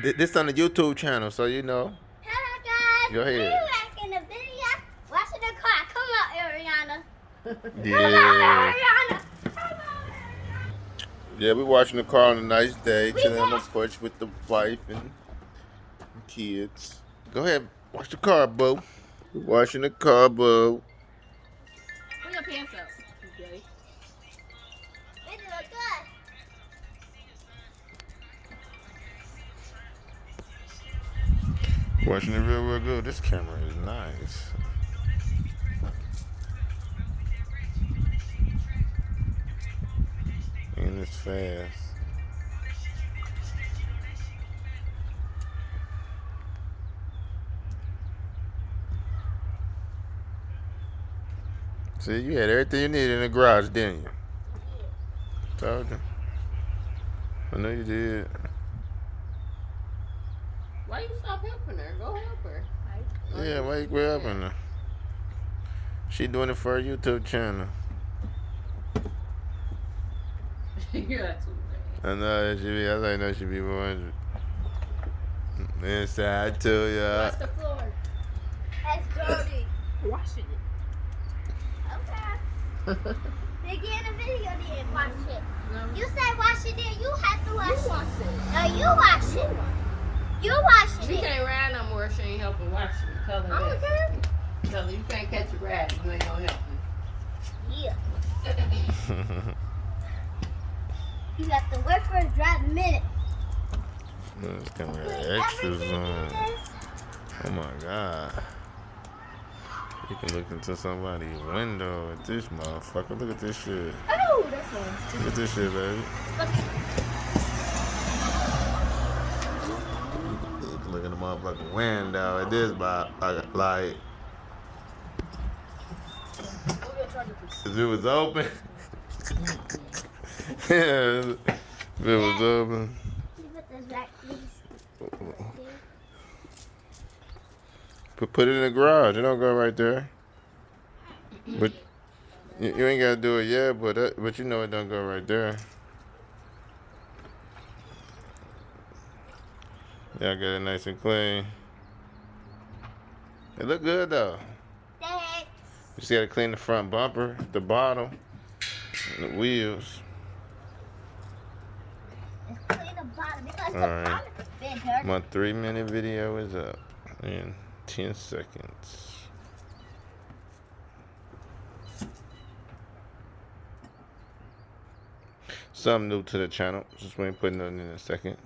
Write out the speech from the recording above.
This on the YouTube channel, so you know. Hello guys. Go ahead. We back in the video. Watching the car. Come on, Ariana. Yeah. Come on, Ariana. Come on, Ariana. Yeah, we watching the car on a nice day, chilling on the porch with the wife and kids. Go ahead, watch the car, boo. We watching the car, boo. Put your pants up. Okay. It look good. Watching it real good. This camera is nice. And it's fast. See, you had everything you needed in the garage, didn't you? Told you. I know you did. Why you stop helping her? Go help her. Yeah, why you quit helping her? She doing it for her YouTube channel. You're not too bad. I know that she be. I know she be 100. Inside too, yeah. Wash the floor. That's dirty. Wash it. Okay. They get in the video, then wash it. No. You say wash it, then you have to wash You it. wash it. No, you wash it. You wash She it. can't ride no more. She ain't helping wash it. Tell her I'm that. okay. Tell her you can't catch a ride. You ain't gonna help me. Yeah. You got to work for a drive a minute. This camera got Put extras everything in on. this. Oh my god. You can look into somebody's window at this motherfucker. Look at this shit. Oh, that's one. Look at this shit, baby. You can look in the motherfucking window at this, like, if it was open. Yeah, if it was open. You put this back, please. Put it in the garage. It don't go right there. But you ain't gotta do it yet. But you know it don't go right there. Y'all get it nice and clean. It look good though. Thanks. You just gotta clean the front bumper, the bottom, and the wheels. Let's clean the bottom because the Alright. bottom is been dirty. My 3-minute video is up in 10 seconds. Something new to the channel. Just wait putting it in a second.